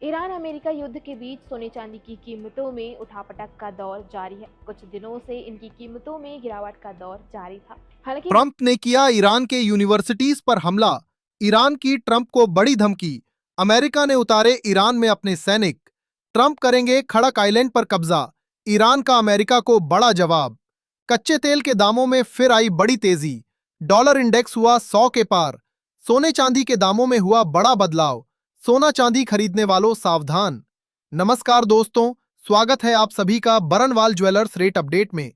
Iran America युद्ध के बीच सोने चांदी की कीमतों में उठापटक का दौर जारी है। कुछ दिनों से इनकी कीमतों में गिरावट का दौर जारी था। हालांकि ट्रंप ने किया ईरान के यूनिवर्सिटीज पर हमला। ईरान की ट्रंप को बड़ी धमकी। अमेरिका ने उतारे ईरान में अपने सैनिक। ट्रंप करेंगे खड़क आइलैंड पर कब्जा। ईरान का अमेरिका को बड़ा जवाब। कच्चे तेल के दामों में फिर आई बड़ी तेजी। डॉलर इंडेक्स हुआ 100 के पार। सोने चांदी के दामों में हुआ बड़ा बदलाव। सोना चांदी खरीदने वालों सावधान। नमस्कार दोस्तों, स्वागत है आप सभी का बरनवाल ज्वेलर्स रेट अपडेट में।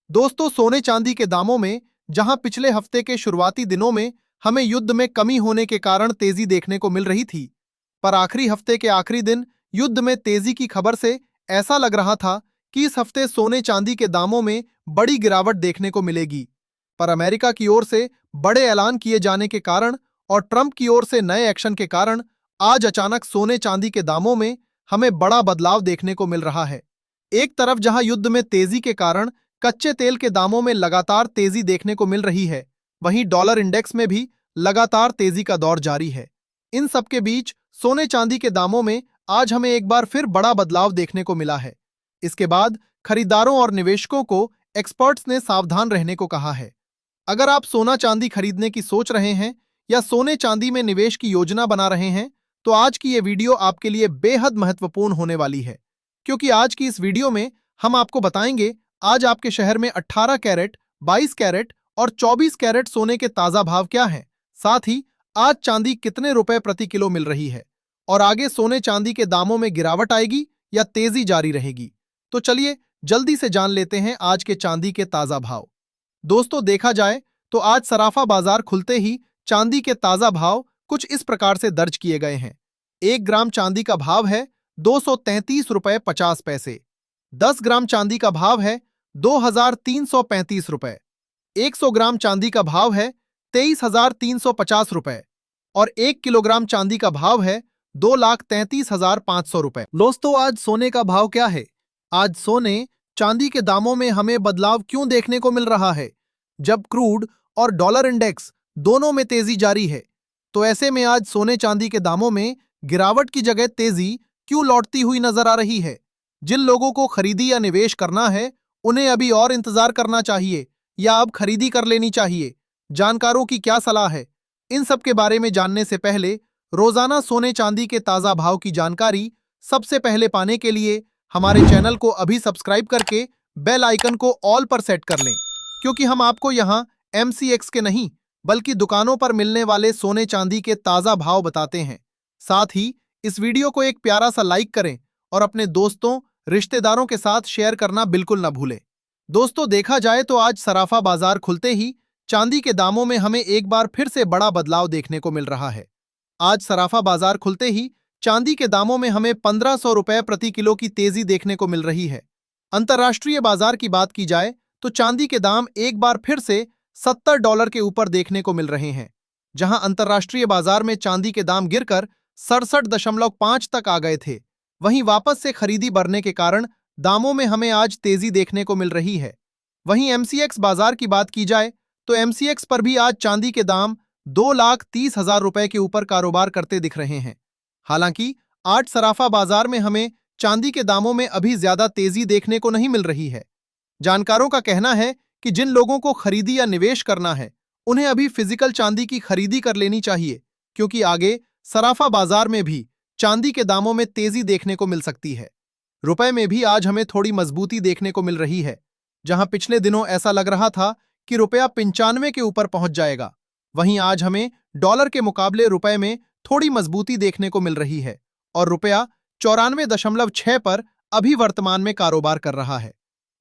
दोस्तों, सोने चांदी के दामों में जहां पिछले हफ्ते के शुरुआती दिनों में हमें युद्ध में कमी होने के कारण तेजी देखने को मिल रही थी, पर आखिरी हफ्ते के आखिरी दिन युद्ध में तेजी की खबर से ऐसा लग रहा था कि इस हफ्ते सोने चांदी के दामों में बड़ी गिरावट देखने को मिलेगी। पर अमेरिका की ओर से बड़े ऐलान किए जाने के कारण और ट्रंप की ओर से नए एक्शन के कारण आज अचानक सोने चांदी के दामों में हमें बड़ा बदलाव देखने को मिल रहा है। एक तरफ जहां युद्ध में तेजी के कारण कच्चे तेल के दामों में लगातार तेजी देखने को मिल रही है, वहीं डॉलर इंडेक्स में भी लगातार तेजी का दौर जारी है। इन सबके बीच सोने चांदी के दामों में आज हमें एक बार फिर बड़ा बदलाव देखने को मिला है। इसके बाद खरीदारों और निवेशकों को एक्सपर्ट्स ने सावधान रहने को कहा है। अगर आप सोना चांदी खरीदने की सोच रहे हैं या सोने चांदी में निवेश की योजना बना रहे हैं, तो आज की ये वीडियो आपके लिए बेहद महत्वपूर्ण होने वाली है, क्योंकि आज की इस वीडियो में हम आपको बताएंगे आज आपके शहर में 18 कैरेट, 22 कैरेट और 24 कैरेट सोने के ताजा भाव क्या हैं। साथ ही आज चांदी कितने रुपए प्रति किलो मिल रही है और आगे सोने चांदी के दामों में गिरावट आएगी या तेजी जारी रहेगी। तो चलिए जल्दी से जान लेते हैं आज के चांदी के ताजा भाव। दोस्तों, देखा जाए तो आज सराफा बाजार खुलते ही चांदी के ताजा भाव कुछ इस प्रकार से दर्ज किए गए हैं। 1 ग्राम चांदी का भाव है 233.50 रुपए। 10 ग्राम चांदी का भाव है 2,335 रुपए। 100 ग्राम चांदी का भाव है 23,350 रुपए और 1 किलोग्राम चांदी का भाव है 2,33,500 रुपए। दोस्तों, आज सोने का भाव क्या है? आज सोने चांदी के दामों में हमें बदलाव क्यों देखने को मिल रहा है, जब क्रूड और डॉलर इंडेक्स दोनों में तेजी जारी है? तो ऐसे में आज सोने चांदी के दामों में गिरावट की जगह तेजी क्यों लौटती हुई नजर आ रही है? जिन लोगों को खरीदी या निवेश करना है, उन्हें अभी और इंतजार करना चाहिए या अब खरीदी कर लेनी चाहिए? जानकारों की क्या सलाह है? इन सब के बारे में जानने से पहले रोजाना सोने चांदी के ताजा भाव की जानकारी सबसे पहले पाने के लिए हमारे चैनल को अभी सब्सक्राइब करके बेल आइकन को ऑल पर सेट कर लें, क्योंकि हम आपको यहाँ MCX के नहीं बल्कि दुकानों पर मिलने वाले सोने चांदी के ताजा भाव बताते हैं। साथ ही इस वीडियो को एक प्यारा सा लाइक करें और अपने दोस्तों रिश्तेदारों के साथ शेयर करना बिल्कुल न भूलें। दोस्तों, देखा जाए तो आज सराफा बाजार खुलते ही चांदी के दामों में हमें एक बार फिर से बड़ा बदलाव देखने को मिल रहा है। आज सराफा बाजार खुलते ही चांदी के दामों में हमें 1,500 रुपए प्रति किलो की तेजी देखने को मिल रही है। अंतर्राष्ट्रीय बाजार की बात की जाए तो चांदी के दाम एक बार फिर से $70 के ऊपर देखने को मिल रहे हैं, जहां अंतर्राष्ट्रीय बाजार में चांदी के दाम गिरकर 67.5 तक आ गए थे। वहीं वापस से खरीदी बढ़ने के कारण दामों में हमें आज तेजी देखने को मिल रही है। वहीं MCX बाजार की बात की जाए तो MCX पर भी आज चांदी के दाम 2,30,000 रुपए के ऊपर कारोबार करते दिख रहे हैं। हालांकि आज सराफा बाजार में हमें चांदी के दामों में अभी ज्यादा तेजी देखने को नहीं मिल रही है। जानकारों का कहना है कि जिन लोगों को खरीदी या निवेश करना है, उन्हें अभी फिजिकल चांदी की खरीदी कर लेनी चाहिए, क्योंकि आगे सराफा बाजार में भी चांदी के दामों में तेजी देखने को मिल सकती है। रुपए में भी आज हमें थोड़ी मजबूती देखने को मिल रही है। जहां पिछले दिनों ऐसा लग रहा था कि रुपया 95 के ऊपर पहुंच जाएगा, वहीं आज हमें डॉलर के मुकाबले रुपए में थोड़ी मजबूती देखने को मिल रही है और रुपया 94.6 पर अभी वर्तमान में कारोबार कर रहा है।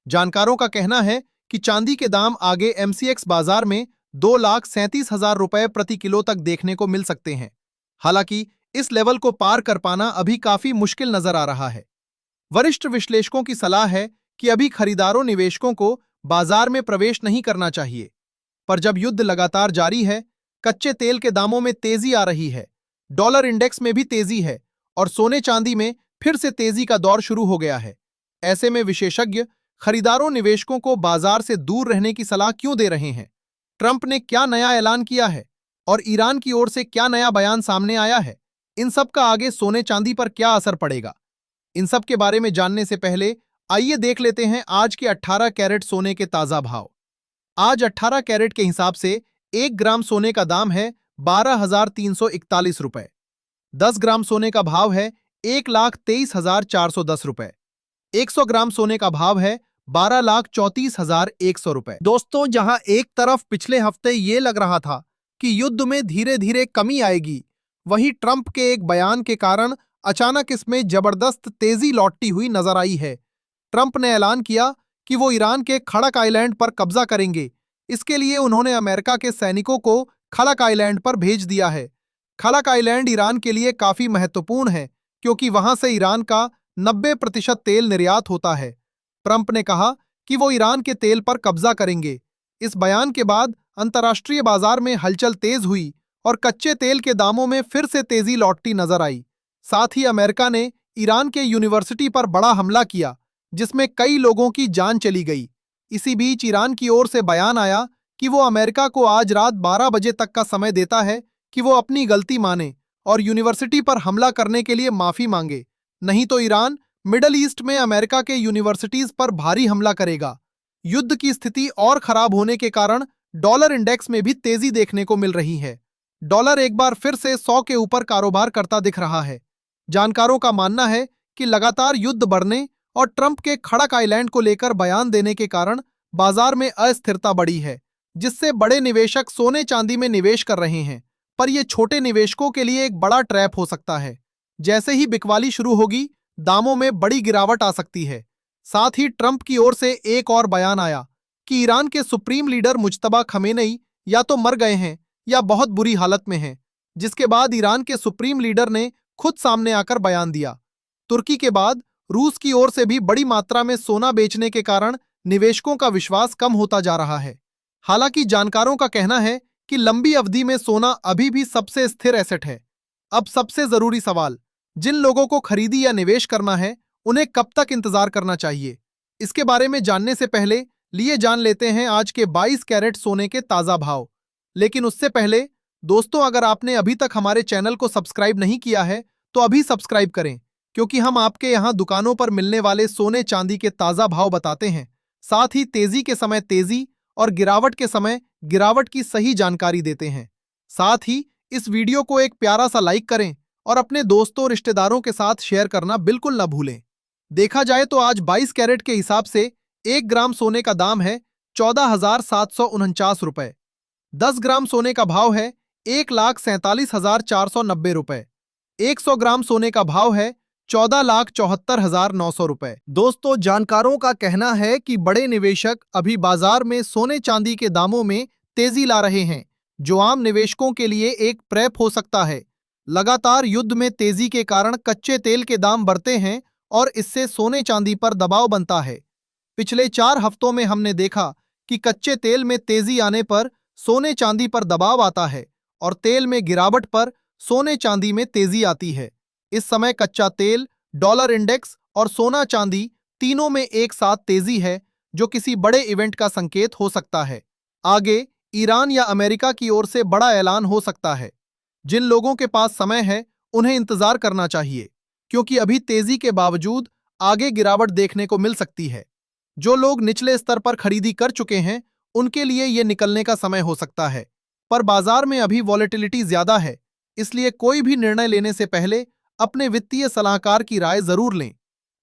जानकारों का कहना है कि चांदी के दाम आगे MCX बाजार में 2,37,000 रुपए प्रति किलो तक देखने को मिल सकते हैं। हालांकि इस लेवल को पार कर पाना अभी काफी मुश्किल नजर आ रहा है। वरिष्ठ विश्लेषकों की सलाह है कि अभी खरीदारों निवेशकों को बाजार में प्रवेश नहीं करना चाहिए। पर जब युद्ध लगातार जारी है, कच्चे तेल के दामों में तेजी आ रही है, डॉलर इंडेक्स में भी तेजी है और सोने चांदी में फिर से तेजी का दौर शुरू हो गया है, ऐसे में विशेषज्ञ खरीदारों निवेशकों को बाजार से दूर रहने की सलाह क्यों दे रहे हैं? ट्रंप ने क्या नया ऐलान किया है और ईरान की ओर से क्या नया बयान सामने आया है? इन सब का आगे सोने चांदी पर क्या असर पड़ेगा, इन सब के बारे में जानने से पहले आइए देख लेते हैं आज के 18 कैरेट सोने के ताजा भाव। आज 18 कैरेट के हिसाब से 1 ग्राम सोने का दाम है 12,341 रुपए। 10 ग्राम सोने का भाव है 1,23,410 रुपए। 100 ग्राम सोने का भाव है 12,34,100 रुपए। दोस्तों, जहां एक तरफ पिछले हफ्ते ये लग रहा था कि युद्ध में धीरे धीरे कमी आएगी, वहीं ट्रंप के एक बयान के कारण अचानक इसमें जबरदस्त तेजी लौटती हुई नजर आई है। ट्रंप ने ऐलान किया कि वो ईरान के खड़क आइलैंड पर कब्जा करेंगे। इसके लिए उन्होंने अमेरिका के सैनिकों को खड़क आइलैंड पर भेज दिया है। खड़क आइलैंड ईरान के लिए काफी महत्वपूर्ण है क्योंकि वहां से ईरान का 90% तेल निर्यात होता है। ट्रंप ने कहा कि वो ईरान के तेल पर कब्जा करेंगे। इस बयान के बाद अंतर्राष्ट्रीय बाजार में हलचल तेज हुई और कच्चे तेल के दामों में फिर से तेजी लौटती नजर आई। साथ ही अमेरिका ने ईरान के यूनिवर्सिटी पर बड़ा हमला किया, जिसमें कई लोगों की जान चली गई। इसी बीच ईरान की ओर से बयान आया कि वो अमेरिका को आज रात 12 बजे तक का समय देता है कि वो अपनी गलती माने और यूनिवर्सिटी पर हमला करने के लिए माफी मांगे, नहीं तो ईरान मिडल ईस्ट में अमेरिका के यूनिवर्सिटीज पर भारी हमला करेगा। युद्ध की स्थिति और खराब होने के कारण डॉलर इंडेक्स में भी तेजी देखने को मिल रही है। डॉलर एक बार फिर से 100 के ऊपर कारोबार करता दिख रहा है। जानकारों का मानना है कि लगातार युद्ध बढ़ने और ट्रंप के खड़क आइलैंड को लेकर बयान देने के कारण बाजार में अस्थिरता बढ़ी है, जिससे बड़े निवेशक सोने चांदी में निवेश कर रहे हैं। पर यह छोटे निवेशकों के लिए एक बड़ा ट्रैप हो सकता है। जैसे ही बिकवाली शुरू होगी, दामों में बड़ी गिरावट आ सकती है। साथ ही ट्रंप की ओर से एक और बयान आया कि ईरान के सुप्रीम लीडर मुज्तबा खमेनेई या तो मर गए हैं या बहुत बुरी हालत में हैं, जिसके बाद ईरान के सुप्रीम लीडर ने खुद सामने आकर बयान दिया। तुर्की के बाद रूस की ओर से भी बड़ी मात्रा में सोना बेचने के कारण निवेशकों का विश्वास कम होता जा रहा है। हालांकि जानकारों का कहना है कि लंबी अवधि में सोना अभी भी सबसे स्थिर एसेट है। अब सबसे जरूरी सवाल, जिन लोगों को खरीदी या निवेश करना है, उन्हें कब तक इंतजार करना चाहिए, इसके बारे में जानने से पहले लिए जान लेते हैं आज के 22 कैरेट सोने के ताजा भाव। लेकिन उससे पहले दोस्तों, अगर आपने अभी तक हमारे चैनल को सब्सक्राइब नहीं किया है तो अभी सब्सक्राइब करें, क्योंकि हम आपके यहाँ दुकानों पर मिलने वाले सोने चांदी के ताजा भाव बताते हैं। साथ ही तेजी के समय तेजी और गिरावट के समय गिरावट की सही जानकारी देते हैं। साथ ही इस वीडियो को एक प्यारा सा लाइक करें और अपने दोस्तों रिश्तेदारों के साथ शेयर करना बिल्कुल न भूलें। देखा जाए तो आज 22 कैरेट के हिसाब से 1 ग्राम सोने का दाम है 14,749 रुपए। 10 ग्राम सोने का भाव है 1,47,490 रुपए। 100 ग्राम सोने का भाव है 14,74,900 रुपए। दोस्तों, जानकारों का कहना है कि बड़े निवेशक अभी बाजार में सोने चांदी के दामों में तेजी ला रहे हैं, जो आम निवेशकों के लिए एक प्रेप हो सकता है। लगातार युद्ध में तेजी के कारण कच्चे तेल के दाम बढ़ते हैं और इससे सोने चांदी पर दबाव बनता है। पिछले 4 हफ्तों में हमने देखा कि कच्चे तेल में तेजी आने पर सोने चांदी पर दबाव आता है और तेल में गिरावट पर सोने चांदी में तेजी आती है। इस समय कच्चा तेल, डॉलर इंडेक्स और सोना चांदी तीनों में एक साथ तेजी है, जो किसी बड़े इवेंट का संकेत हो सकता है। आगे ईरान या अमेरिका की ओर से बड़ा ऐलान हो सकता है। जिन लोगों के पास समय है उन्हें इंतजार करना चाहिए, क्योंकि अभी तेजी के बावजूद आगे गिरावट देखने को मिल सकती है। जो लोग निचले स्तर पर खरीदी कर चुके हैं, उनके लिए यह निकलने का समय हो सकता है। पर बाजार में अभी वॉलेटिलिटी ज्यादा है, इसलिए कोई भी निर्णय लेने से पहले अपने वित्तीय सलाहकार की राय जरूर लें।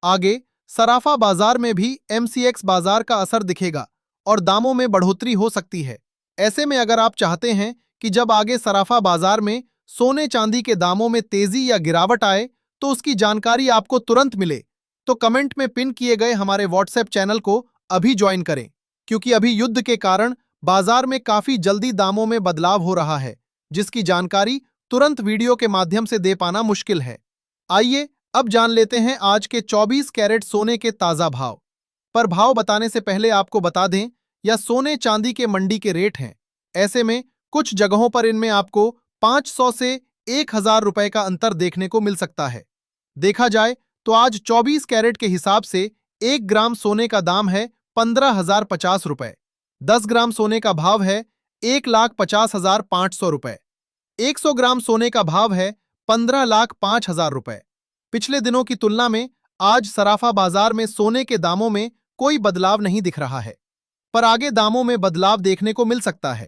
आगे सराफा बाजार में भी MCX बाजार का असर दिखेगा और दामों में बढ़ोतरी हो सकती है। ऐसे में अगर आप चाहते हैं कि जब आगे सराफा बाजार में सोने चांदी के दामों में तेजी या गिरावट आए तो उसकी जानकारी आपको तुरंत मिले, तो कमेंट में पिन किए गए हमारे व्हाट्सएप चैनल को अभी ज्वाइन करें, क्योंकि अभी युद्ध के कारण बाजार में काफी जल्दी दामों में बदलाव हो रहा है, जिसकी जानकारी तुरंत वीडियो के माध्यम से दे पाना मुश्किल है। आइए अब जान लेते हैं आज के 24 कैरेट सोने के ताजा भाव। पर भाव बताने से पहले आपको बता दें, यह सोने चांदी के मंडी के रेट हैं। ऐसे में कुछ जगहों पर इनमें आपको 500 से 1,000 रुपए का अंतर देखने को मिल सकता है। देखा जाए तो आज 24 कैरेट के हिसाब से 1 ग्राम सोने का दाम है 15,050 रुपए। 10 ग्राम सोने का भाव है 1,50,500 रुपए। 100 ग्राम सोने का भाव है 15,05,000 रुपए। पिछले दिनों की तुलना में आज सराफा बाजार में सोने के दामों में कोई बदलाव नहीं दिख रहा है, पर आगे दामों में बदलाव देखने को मिल सकता है।